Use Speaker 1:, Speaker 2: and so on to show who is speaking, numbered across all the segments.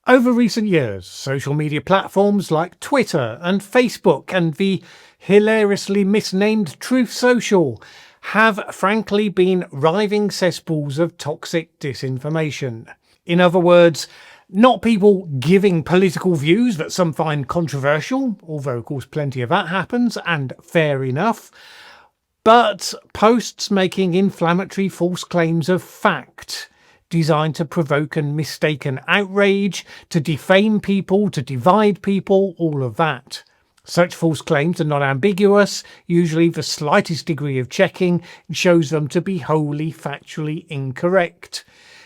Speaker 1: Over recent years, social media platforms like Twitter and Facebook and the hilariously misnamed Truth Social have frankly been writhing cesspools of toxic disinformation. In other words, not people giving political views that some find controversial, although of course plenty of that happens, and fair enough, but posts making inflammatory false claims of fact, designed to provoke and mistaken outrage, to defame people, to divide people, all of that. Such false claims are not ambiguous. Usually the slightest degree of checking shows them to be wholly factually incorrect.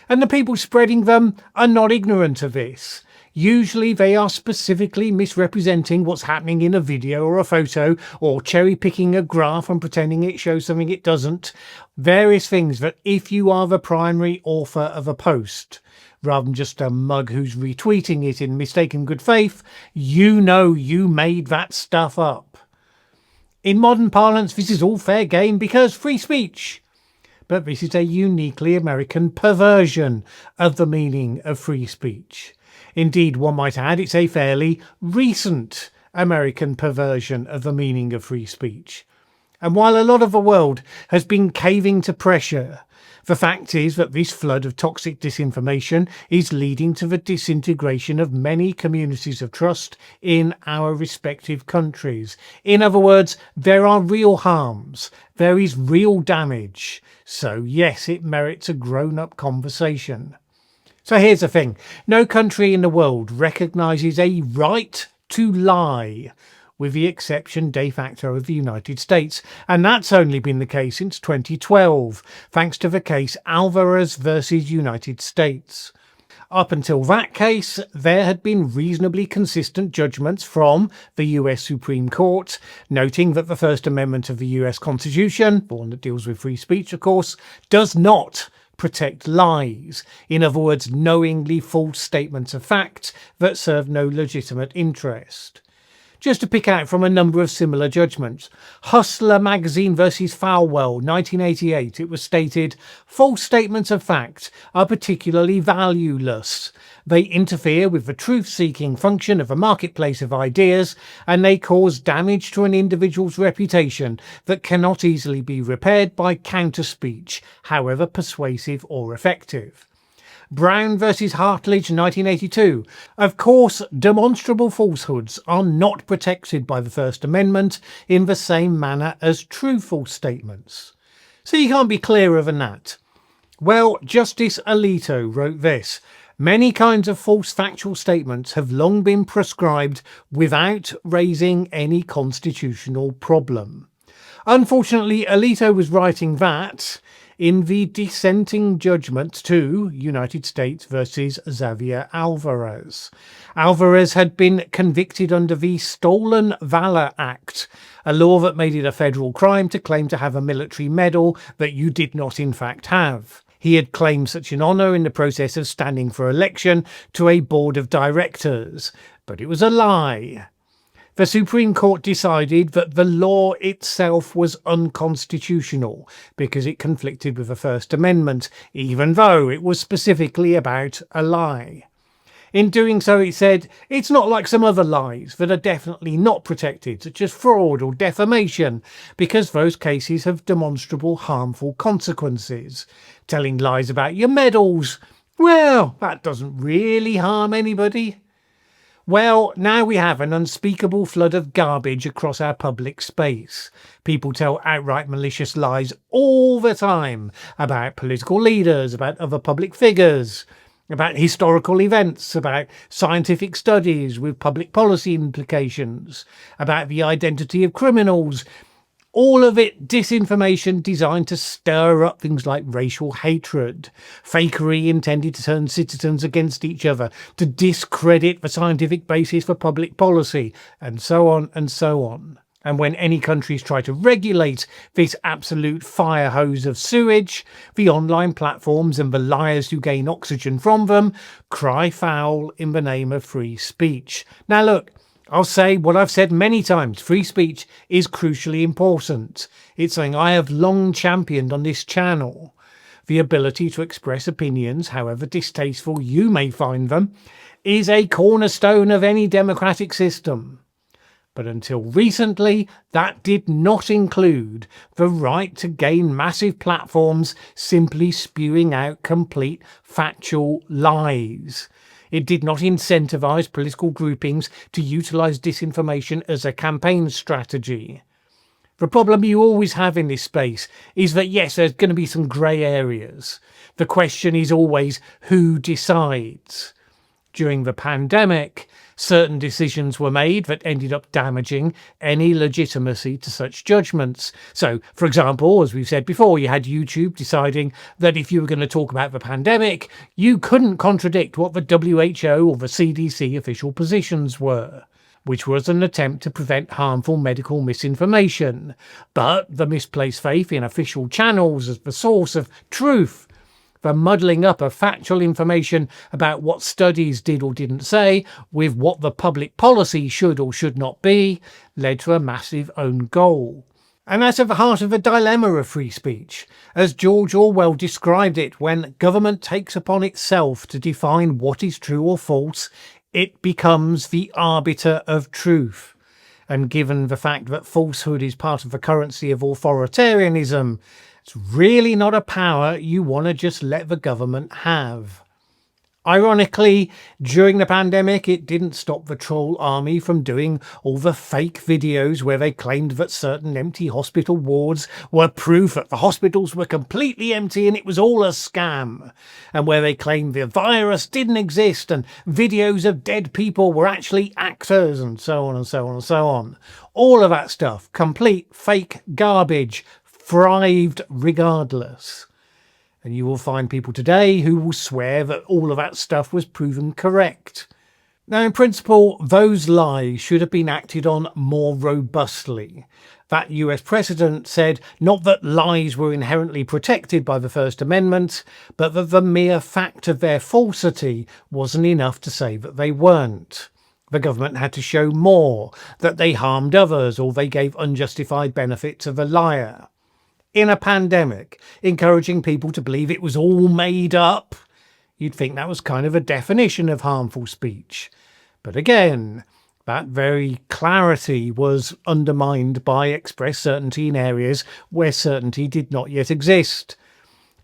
Speaker 1: And the people spreading them are not ignorant of this. Usually they are specifically misrepresenting what's happening in a video or a photo, or cherry-picking a graph and pretending it shows something it doesn't. Various things that if you are the primary author of a post, rather than just a mug who's retweeting it in mistaken good faith, you know you made that stuff up. In modern parlance, this is all fair game because free speech. But this is a uniquely American perversion of the meaning of free speech. Indeed, one might add it's a fairly recent American perversion of the meaning of free speech. And while a lot of the world has been caving to pressure, the fact is that this flood of toxic disinformation is leading to the disintegration of many communities of trust in our respective countries. In other words, there are real harms, there is real damage. So yes, it merits a grown-up conversation. So here's the thing, no country in the world recognises a right to lie, with the exception de facto of the United States, and that's only been the case since 2012, thanks to the case Alvarez versus United States. Up until that case, there had been reasonably consistent judgments from the US Supreme Court, noting that the First Amendment of the US Constitution, the one that deals with free speech of course, does not protect lies. In other words, knowingly false statements of fact that serve no legitimate interest. Just to pick out from a number of similar judgments. Hustler magazine versus Falwell, 1988, it was stated, false statements of fact are particularly valueless. They interfere with the truth-seeking function of a marketplace of ideas, and they cause damage to an individual's reputation that cannot easily be repaired by counter-speech, however persuasive or effective. Brown versus Hartledge, 1982. Of course, demonstrable falsehoods are not protected by the First Amendment in the same manner as truthful statements. So you can't be clearer than that. Well, Justice Alito wrote this. Many kinds of false factual statements have long been prescribed without raising any constitutional problem. Unfortunately, Alito was writing that in the dissenting judgment to United States versus Xavier Alvarez. Alvarez had been convicted under the Stolen Valor Act, a law that made it a federal crime to claim to have a military medal that you did not in fact have. He had claimed such an honour in the process of standing for election to a board of directors, but it was a lie. The Supreme Court decided that the law itself was unconstitutional because it conflicted with the First Amendment, even though it was specifically about a lie. In doing so, it said, it's not like some other lies that are definitely not protected, such as fraud or defamation, because those cases have demonstrable harmful consequences. Telling lies about your medals, well, that doesn't really harm anybody. Well, now we have an unspeakable flood of garbage across our public space. People tell outright malicious lies all the time about political leaders, about other public figures, about historical events, about scientific studies with public policy implications, about the identity of criminals. All of it disinformation designed to stir up things like racial hatred, fakery intended to turn citizens against each other, to discredit the scientific basis for public policy, and so on and so on. And when any countries try to regulate this absolute fire hose of sewage, the online platforms and the liars who gain oxygen from them cry foul in the name of free speech. Now look, I'll say what I've said many times, free speech is crucially important. It's something I have long championed on this channel. The ability to express opinions, however distasteful you may find them, is a cornerstone of any democratic system. But until recently, that did not include the right to gain massive platforms simply spewing out complete factual lies. It did not incentivize political groupings to utilize disinformation as a campaign strategy. The problem you always have in this space is that, yes, there's going to be some grey areas. The question is always who decides. During the pandemic, certain decisions were made that ended up damaging any legitimacy to such judgments. So, for example, as we've said before, you had YouTube deciding that if you were going to talk about the pandemic, you couldn't contradict what the WHO or the CDC official positions were, which was an attempt to prevent harmful medical misinformation. But the misplaced faith in official channels as the source of truth, the muddling up of factual information about what studies did or didn't say with what the public policy should or should not be, led to a massive own goal. And that's at the heart of the dilemma of free speech, as George Orwell described it: when government takes upon itself to define what is true or false, it becomes the arbiter of truth. And given the fact that falsehood is part of the currency of authoritarianism, it's really not a power you want to just let the government have. Ironically, during the pandemic, it didn't stop the troll army from doing all the fake videos where they claimed that certain empty hospital wards were proof that the hospitals were completely empty and it was all a scam, and where they claimed the virus didn't exist and videos of dead people were actually actors, and so on and so on and so on. All of that stuff, complete fake garbage, thrived regardless. And you will find people today who will swear that all of that stuff was proven correct. Now, in principle, those lies should have been acted on more robustly. That US precedent said not that lies were inherently protected by the First Amendment, but that the mere fact of their falsity wasn't enough to say that they weren't. The government had to show more, that they harmed others or they gave unjustified benefit to the liar. In a pandemic, encouraging people to believe it was all made up, you'd think that was kind of a definition of harmful speech. But again, that very clarity was undermined by express certainty in areas where certainty did not yet exist.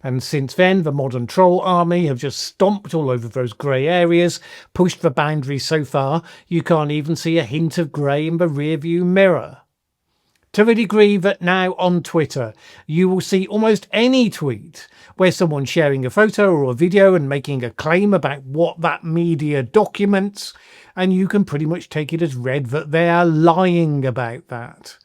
Speaker 1: And since then, the modern troll army have just stomped all over those grey areas, pushed the boundaries so far you can't even see a hint of grey in the rearview mirror. To the degree that now on Twitter, you will see almost any tweet where someone's sharing a photo or a video and making a claim about what that media documents, and you can pretty much take it as read that they are lying about that.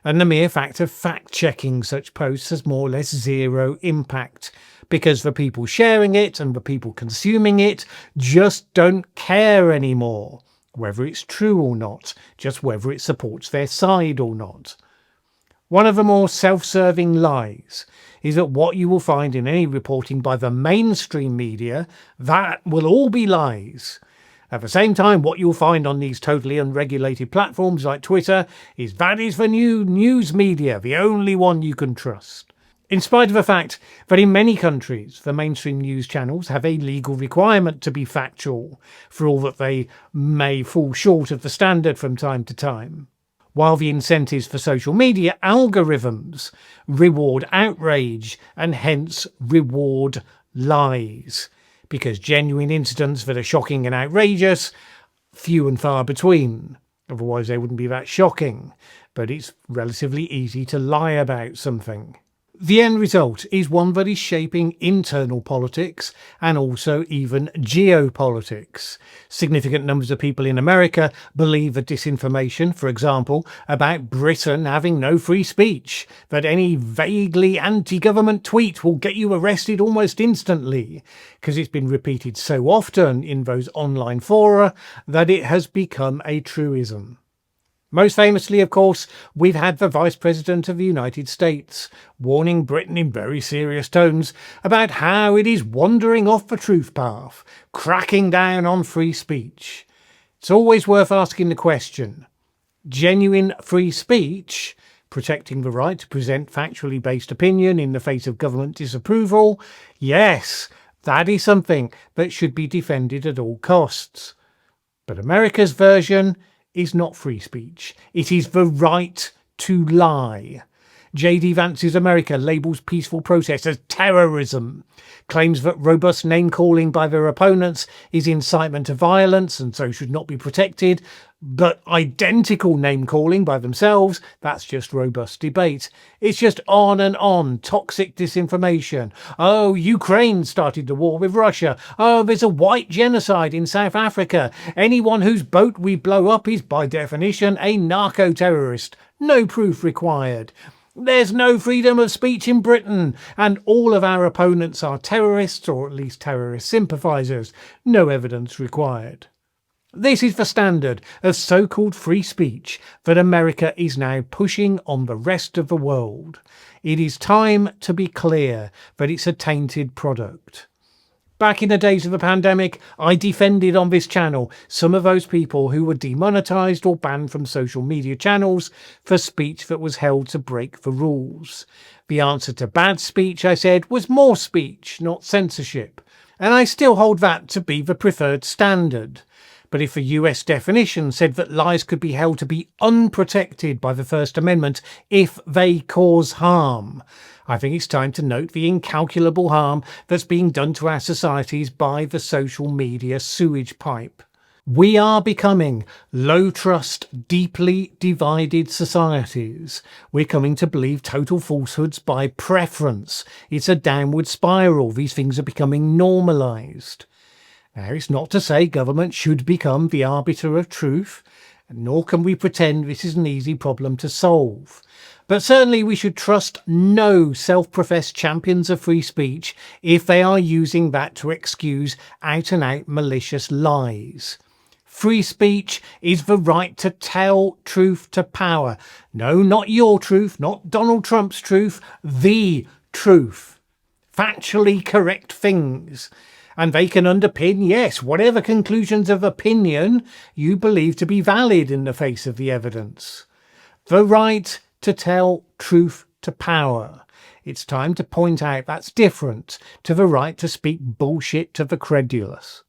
Speaker 1: And the mere fact of fact-checking such posts has more or less zero impact, because the people sharing it and the people consuming it just don't care anymore whether it's true or not, just whether it supports their side or not. One of the more self-serving lies is that what you will find in any reporting by the mainstream media, that will all be lies. At the same time, what you'll find on these totally unregulated platforms like Twitter is that is the new news media, the only one you can trust. In spite of the fact that in many countries, the mainstream news channels have a legal requirement to be factual, for all that they may fall short of the standard from time to time. While the incentives for social media algorithms reward outrage and hence reward lies, because genuine incidents that are shocking and outrageous, few and far between. Otherwise they wouldn't be that shocking, but it's relatively easy to lie about something. The end result is one that is shaping internal politics and also even geopolitics. Significant numbers of people in America believe that disinformation, for example, about Britain having no free speech, that any vaguely anti-government tweet will get you arrested almost instantly, because it's been repeated so often in those online fora that it has become a truism. Most famously, of course, we've had the Vice President of the United States warning Britain in very serious tones about how it is wandering off the truth path, cracking down on free speech. It's always worth asking the question: genuine free speech, protecting the right to present factually based opinion in the face of government disapproval? Yes, That is something that should be defended at all costs. But America's version is not free speech. It is the right to lie. J.D. Vance's America labels peaceful protest as terrorism, claims that robust name-calling by their opponents is incitement to violence and so should not be protected, but identical name-calling by themselves, that's just robust debate. It's just on and on, toxic disinformation. Oh, Ukraine started the war with Russia. Oh, there's a white genocide in South Africa. Anyone whose boat we blow up is by definition a narco-terrorist. No proof required. There's no freedom of speech in Britain, and all of our opponents are terrorists, or at least terrorist sympathisers. No evidence required. This is the standard of so-called free speech that America is now pushing on the rest of the world. It is time to be clear that it's a tainted product. Back in the days of the pandemic, I defended on this channel some of those people who were demonetised or banned from social media channels for speech that was held to break the rules. The answer to bad speech, I said, was more speech, not censorship. And I still hold that to be the preferred standard. But if the US definition said that lies could be held to be unprotected by the First Amendment if they cause harm, I think it's time to note the incalculable harm that's being done to our societies by the social media sewage pipe. We are becoming low-trust, deeply divided societies. We're coming to believe total falsehoods by preference. It's a downward spiral. These things are becoming normalised. Now, it's not to say government should become the arbiter of truth, nor can we pretend this is an easy problem to solve. But certainly we should trust no self-professed champions of free speech if they are using that to excuse out-and-out malicious lies. Free speech is the right to tell truth to power. No, not your truth, not Donald Trump's truth, the truth. Factually correct things. And they can underpin, yes, whatever conclusions of opinion you believe to be valid in the face of the evidence. The right to tell truth to power. It's time to point out that's different to the right to speak bullshit to the credulous.